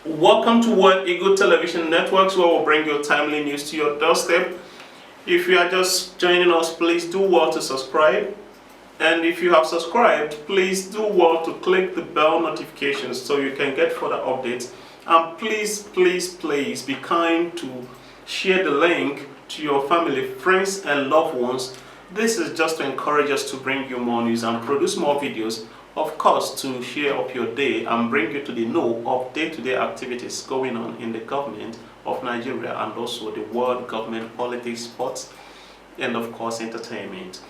Welcome to World Eagle Television Networks, where we'll bring you timely news to your doorstep. If you are just joining us, please do well to subscribe. And if you have subscribed, please do well to click the bell notifications so you can get further updates. And please be kind to share the link to your family, friends, and loved ones. This is just to encourage us to bring you more news and produce more videos. Of course, to share up your day and bring you to the know of day-to-day activities going on in the government of Nigeria and also the world government, politics, sports, and of course entertainment.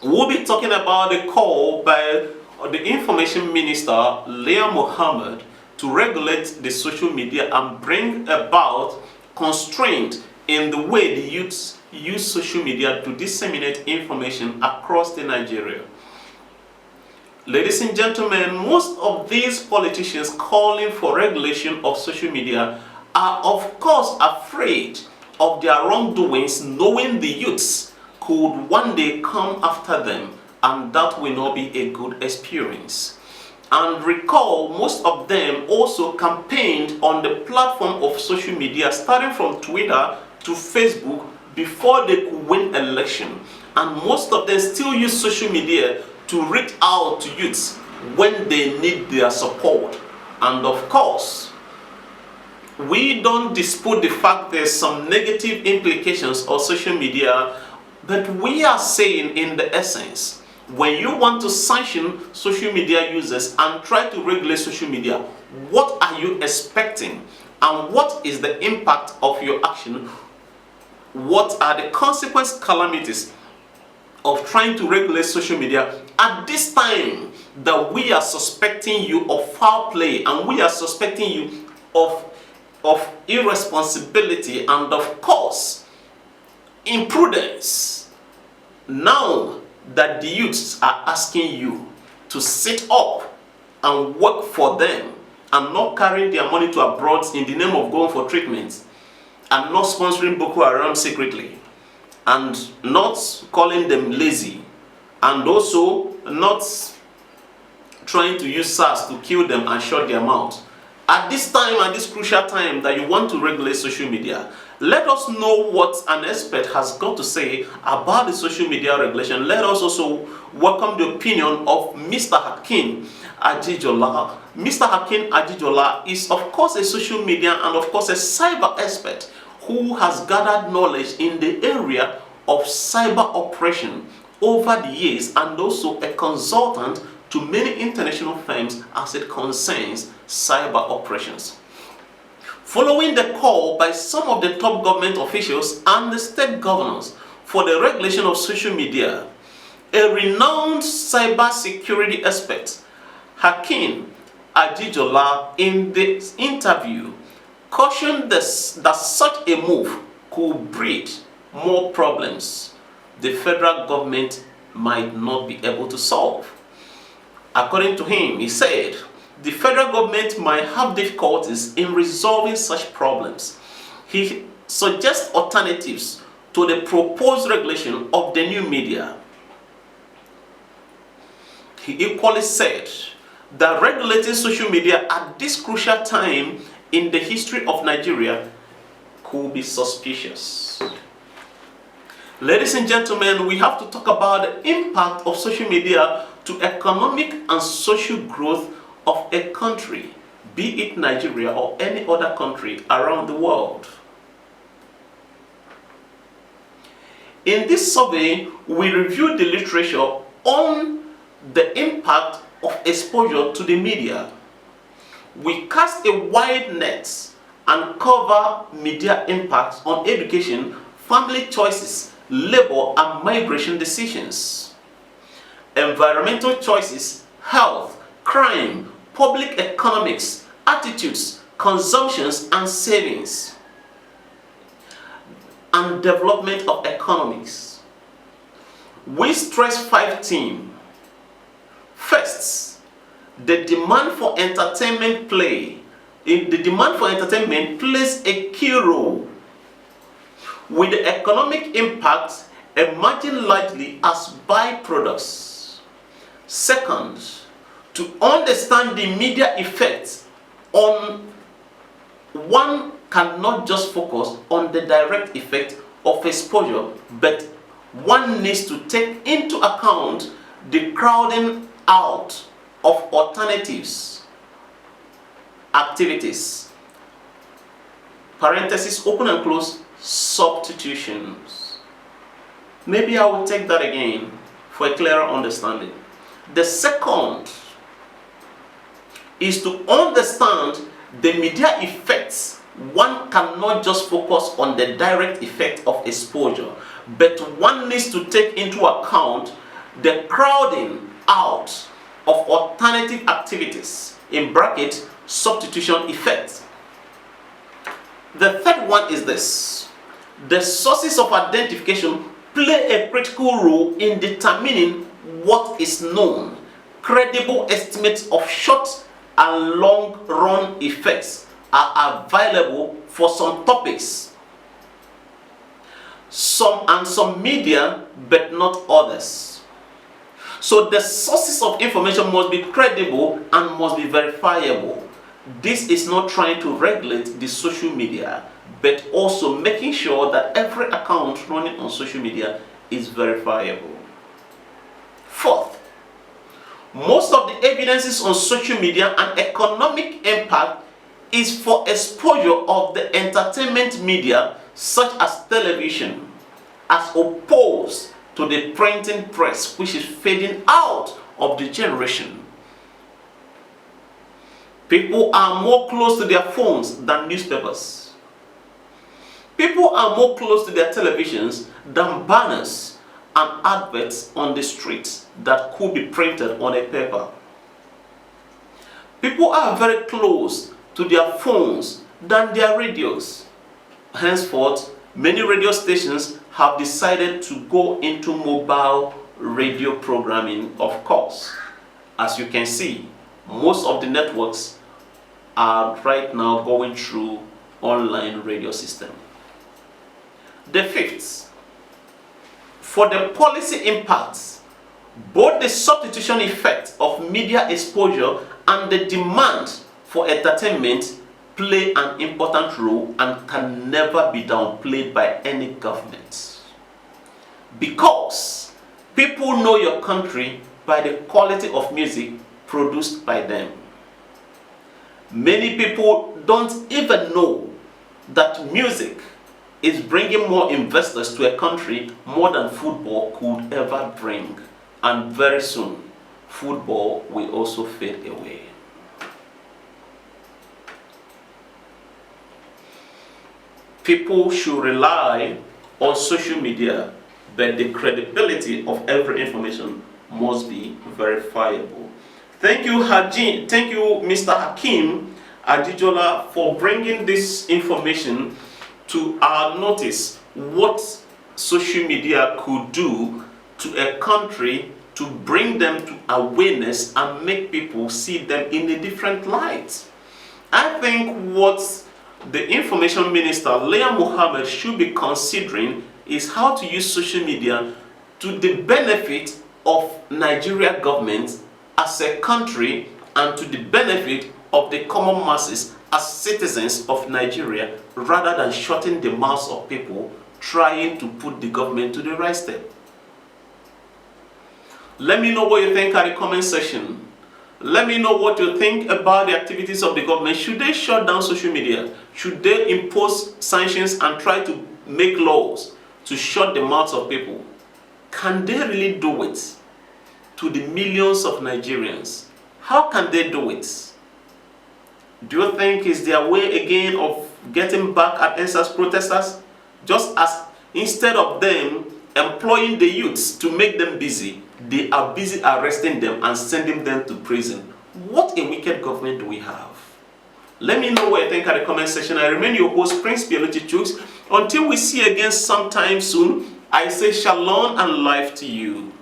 We'll be talking about the call by the Information Minister, Leah Mohammed, to regulate the social media and bring about constraint in the way the youths use social media to disseminate information across the Nigeria. Ladies and gentlemen, most of these politicians calling for regulation of social media are of course afraid of their wrongdoings, knowing the youths could one day come after them, and that will not be a good experience. And recall, most of them also campaigned on the platform of social media, starting from Twitter to Facebook, before they could win election. And most of them still use social media to reach out to youths when they need their support. And of course, we don't dispute the fact there's some negative implications of social media, but we are saying in the essence, when you want to sanction social media users and try to regulate social media, what are you expecting? And what is the impact of your action? What are the consequence calamities of trying to regulate social media at this time that we are suspecting you of foul play, and we are suspecting you of irresponsibility and of course imprudence? Now that the youths are asking you to sit up and work for them and not carry their money to abroad in the name of going for treatment, and not sponsoring Boko Haram secretly, and not calling them lazy, and also not trying to use SARS to kill them and shut their mouth. At this time, at this crucial time that you want to regulate social media, let us know what an expert has got to say about the social media regulation. Let us also welcome the opinion of Mr. Hakeem Ajijola. Mr. Hakeem Ajijola is of course a social media and of course a cyber expert who has gathered knowledge in the area of cyber operation over the years, and also a consultant to many international firms as it concerns cyber operations. Following the call by some of the top government officials and the state governors for the regulation of social media, a renowned cyber security expert, Hakeem Ajijola, in this interview cautioned that such a move could breed more problems the federal government might not be able to solve. According to him, he said, the federal government might have difficulties in resolving such problems. He suggests alternatives to the proposed regulation of the new media. He equally said that regulating social media at this crucial time in the history of Nigeria could be suspicious. Ladies and gentlemen, we have to talk about the impact of social media to economic and social growth of a country, be it Nigeria or any other country around the world. In this survey, we reviewed the literature on the impact of exposure to the media. We cast a wide net and cover media impacts on education, family choices, labor and migration decisions, environmental choices, health, crime, public economics, attitudes, consumptions and savings, and development of economics. We stress 5 themes. First, the demand for entertainment plays a key role, with the economic impact emerging largely as byproducts. Second, to understand the media effects on one cannot just focus on the direct effect of exposure, but one needs to take into account the crowding out of alternatives, activities, parenthesis, open and close, substitutions. Maybe I will take that again for a clearer understanding. The second is to understand the media effects. One cannot just focus on the direct effect of exposure, but one needs to take into account the crowding out of alternative activities, in bracket, substitution effect. The third one is this: the sources of identification play a critical role in determining what is known. Credible estimates of short and long run effects are available for some topics, some media, but not others. So the sources of information must be credible and must be verifiable. This is not trying to regulate the social media, but also making sure that every account running on social media is verifiable. Fourth, most of the evidences on social media and economic impact is for exposure of the entertainment media such as television, as opposed to the printing press, which is fading out of the generation. People are more close to their phones than newspapers. People are more close to their televisions than banners and adverts on the streets that could be printed on a paper. People are very close to their phones than their radios. Henceforth, many radio stations have decided to go into mobile radio programming, of course. As you can see, most of the networks are right now going through online radio system. The fifth, for the policy impacts, both the substitution effect of media exposure and the demand for entertainment play an important role and can never be downplayed by any government. Because people know your country by the quality of music produced by them. Many people don't even know that music is bringing more investors to a country more than football could ever bring. And very soon, football will also fade away. People should rely on social media, but the credibility of every information must be verifiable. Thank you, Thank you, Mr. Hakeem Ajijola, for bringing this information to our notice. What social media could do to a country to bring them to awareness and make people see them in a different light. I think what the Information Minister, Leah Mohammed, should be considering is how to use social media to the benefit of Nigeria government as a country and to the benefit of the common masses as citizens of Nigeria, rather than shutting the mouths of people trying to put the government to the right step. Let me know what you think at the comment section. Let me know what you think about the activities of the government. Should they shut down social media? Should they impose sanctions and try to make laws to shut the mouths of people? Can they really do it to the millions of Nigerians? How can they do it? Do you think it's their way again of getting back at NSAS protesters? Just as instead of them employing the youths to make them busy, they are busy arresting them and sending them to prison. What a wicked government do we have? Let me know what you think at the comment section. I remain your host, Prince Pialuchi Chooks. Until we see again sometime soon, I say shalom and life to you.